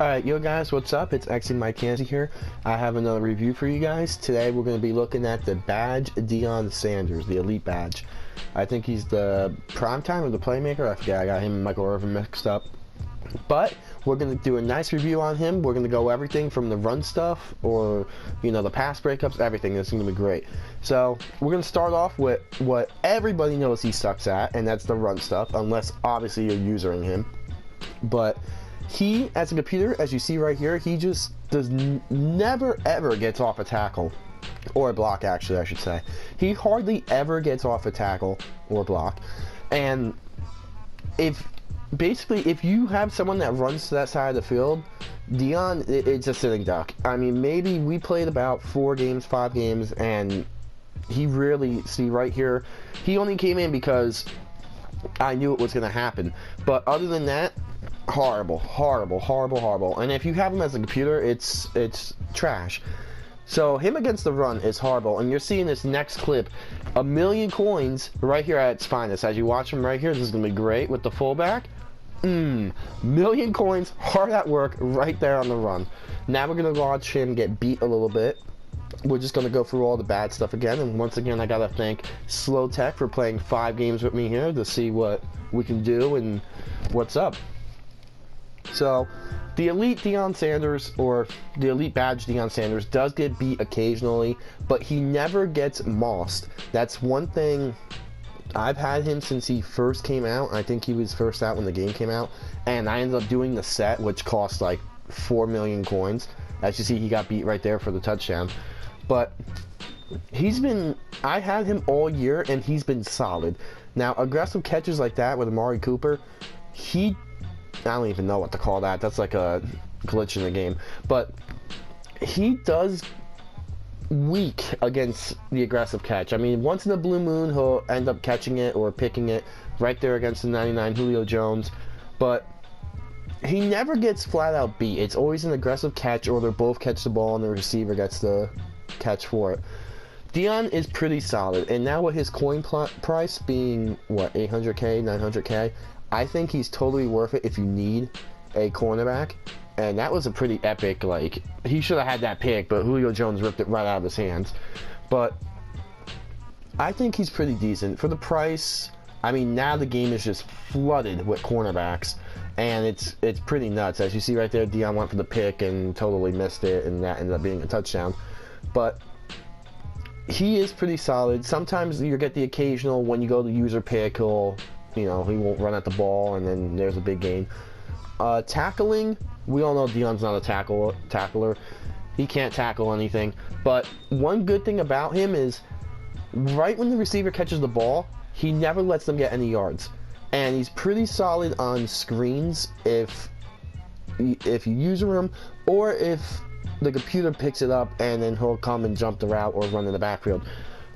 Alright, yo guys, what's up? It's actually Mike Kansi here. I have another review for you guys. Today we're going to be looking at the badge Deion Sanders, the Elite badge. I think he's the Primetime or the Playmaker. I forget, I got him and Michael Irvin mixed up. But we're going to do a nice review on him. We're going to go everything from the run stuff or, you know, the pass breakups, everything. This is going to be great. So we're going to start off with what everybody knows he sucks at, and that's the run stuff, unless obviously you're using him. But he, as a computer, as you see right here, he just never ever gets off a tackle. Or a block, actually, I should say. He hardly ever gets off a tackle or block. And if you have someone that runs to that side of the field, Deion, it's a sitting duck. I mean, maybe we played about 4 games, 5 games, and he really, see right here, he only came in because I knew it was going to happen. But other than that, horrible. And if you have him as a computer, it's trash. So him against the run is horrible, and you're seeing this next clip, 1,000,000 coins right here at its finest. As you watch him right here, this is gonna be great with the fullback. 1,000,000 coins, hard at work right there on the run. Now we're gonna watch him get beat a little bit. We're just gonna go through all the bad stuff again, and once again I gotta thank Slow Tech for playing 5 games with me here to see what we can do and what's up. So, the Elite Deion Sanders, or the Elite Badge Deion Sanders, does get beat occasionally, but he never gets mossed. That's one thing. I've had him since he first came out. I think he was first out when the game came out, and I ended up doing the set, which cost like 4,000,000 coins. As you see, he got beat right there for the touchdown. But I had him all year, and he's been solid. Now, aggressive catches like that with Amari Cooper, I don't even know what to call that. That's like a glitch in the game. But he does weak against the aggressive catch. I mean, once in a blue moon, he'll end up catching it or picking it right there against the 99 Julio Jones. But he never gets flat out beat. It's always an aggressive catch, or they both catch the ball and the receiver gets the catch for it. Deion is pretty solid, and now with his coin price being, what, 800K, 900K, I think he's totally worth it if you need a cornerback. And that was a pretty epic, like, he should have had that pick, but Julio Jones ripped it right out of his hands. But I think he's pretty decent. For the price, I mean, now the game is just flooded with cornerbacks, and it's pretty nuts. As you see right there, Deion went for the pick and totally missed it, and that ended up being a touchdown. But he is pretty solid. Sometimes you get the occasional, when you go to user pick, he won't run at the ball, and then there's a big gain. Tackling, we all know Deion's not a tackler. He can't tackle anything. But one good thing about him is, right when the receiver catches the ball, he never lets them get any yards. And he's pretty solid on screens if you use him, or if the computer picks it up and then he'll come and jump the route or run in the backfield.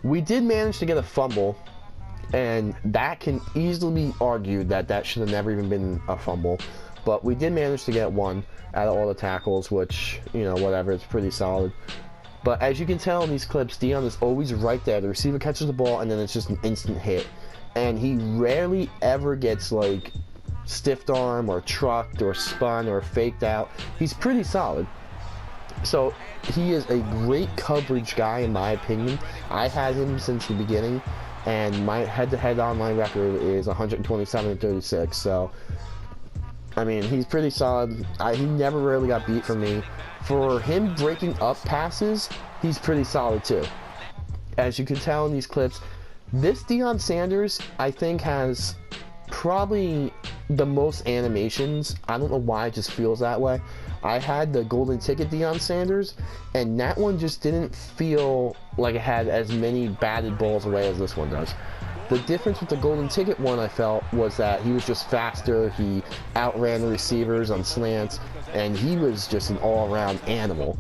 We did manage to get a fumble, and that can easily be argued that should have never even been a fumble. But we did manage to get one out of all the tackles, which, whatever, it's pretty solid. But as you can tell in these clips, Deion is always right there. The receiver catches the ball, and then it's just an instant hit. And he rarely ever gets, like, stiffed arm or trucked or spun or faked out. He's pretty solid. So he is a great coverage guy, in my opinion. I had him since the beginning, and my head-to-head online record is 127-36. So, I mean, he's pretty solid. He never really got beat for me. For him breaking up passes, he's pretty solid too. As you can tell in these clips, this Deion Sanders, I think, has probably the most animations. I don't know why it just feels that way. I had the golden ticket Deion Sanders, and that one just didn't feel like it had as many batted balls away as this one does. The difference with the golden ticket one, I felt, was that he was just faster. He outran the receivers on slants, and he was just an all-around animal.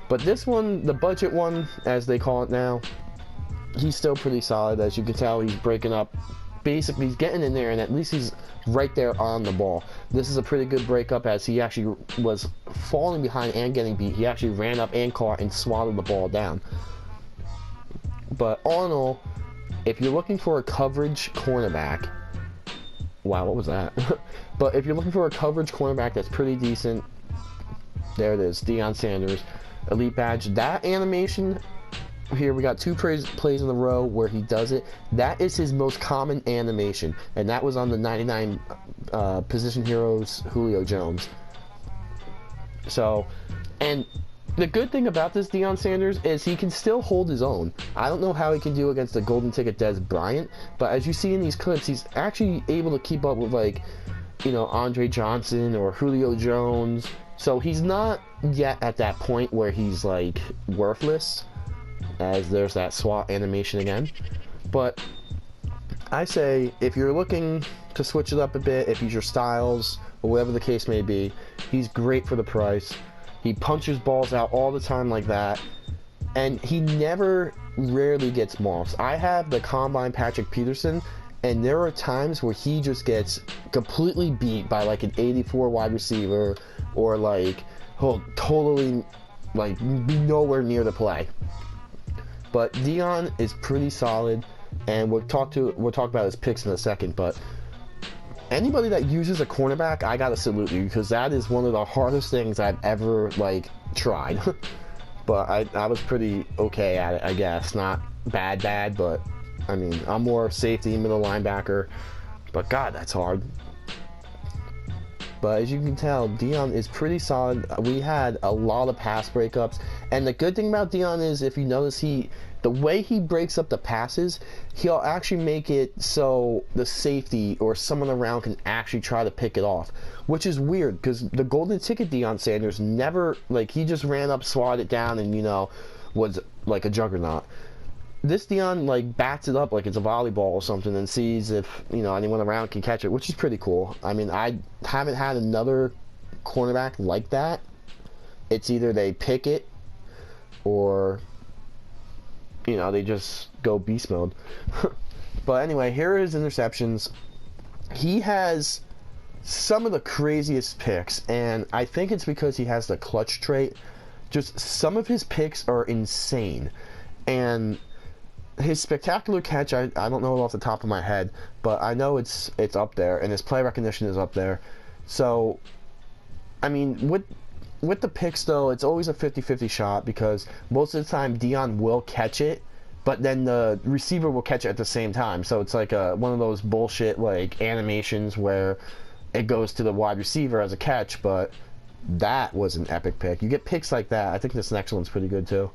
But this one, the budget one, as they call it now, he's still pretty solid. As you can tell, he's breaking up. Basically, he's getting in there, and at least he's right there on the ball. This is a pretty good breakup, as he actually was falling behind and getting beat. He actually ran up and caught and swatted the ball down. But all in all, if you're looking for a coverage cornerback, wow, what was that? But if you're looking for a coverage cornerback that's pretty decent, There it is, Deion Sanders, Elite Badge. That animation, here we got 2 plays in a row where he does it. That is his most common animation, and that was on the 99 Position Heroes Julio Jones. So, and the good thing about this Deion Sanders is he can still hold his own. I don't know how he can do against the golden ticket Des Bryant, but as you see in these clips, he's actually able to keep up with, like, you know, Andre Johnson or Julio Jones. So he's not yet at that point where he's, like, worthless, as there's that SWAT animation again. But I say, if you're looking to switch it up a bit, if he's your styles, or whatever the case may be, he's great for the price. He punches balls out all the time like that, and he rarely gets mossed. I have the Combine Patrick Peterson, and there are times where he just gets completely beat by like an 84 wide receiver, or like he'll totally like be nowhere near the play. But Deion is pretty solid, and we'll talk about his picks in a second. But anybody that uses a cornerback, I gotta salute you, because that is one of the hardest things I've ever like tried. But I was pretty okay at it, I guess. Not bad, but I mean, I'm more safety, middle linebacker. But God, that's hard. But as you can tell, Deion is pretty solid. We had a lot of pass breakups, and the good thing about Deion is, if you notice, the way he breaks up the passes, he'll actually make it so the safety or someone around can actually try to pick it off, which is weird, because the golden ticket Deion Sanders never, like, he just ran up, swatted it down, and, you know, was like a juggernaut. This Deion, like, bats it up like it's a volleyball or something and sees if, you know, anyone around can catch it, which is pretty cool. I mean, I haven't had another cornerback like that. It's either they pick it or, you know, they just go beast mode. But anyway, here are his interceptions. He has some of the craziest picks, and I think it's because he has the clutch trait. Just some of his picks are insane. And his spectacular catch, I don't know it off the top of my head, but I know it's up there, and his play recognition is up there. So, I mean, with the picks, though, it's always a 50-50 shot, because most of the time Deion will catch it, but then the receiver will catch it at the same time. So it's like one of those bullshit like animations where it goes to the wide receiver as a catch, but that was an epic pick. You get picks like that. I think this next one's pretty good too.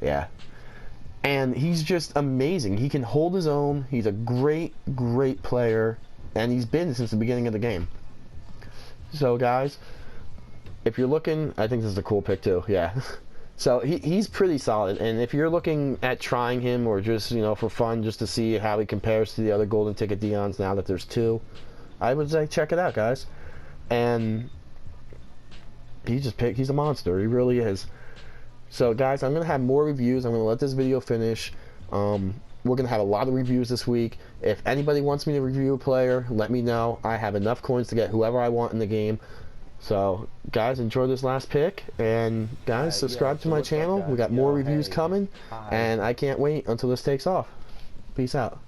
Yeah. And he's just amazing. He can hold his own. He's a great player, and he's been since the beginning of the game. So guys, if you're looking, I think this is a cool pick too. Yeah. So he's pretty solid, and if you're looking at trying him, or just, you know, for fun, just to see how he compares to the other golden ticket Deions now that there's 2, I would say check it out, guys. And he's a monster. He really is. So guys, I'm going to have more reviews. I'm going to let this video finish. We're going to have a lot of reviews this week. If anybody wants me to review a player, let me know. I have enough coins to get whoever I want in the game. So guys, enjoy this last pick. And guys, subscribe to my channel. We got more reviews coming. And I can't wait until this takes off. Peace out.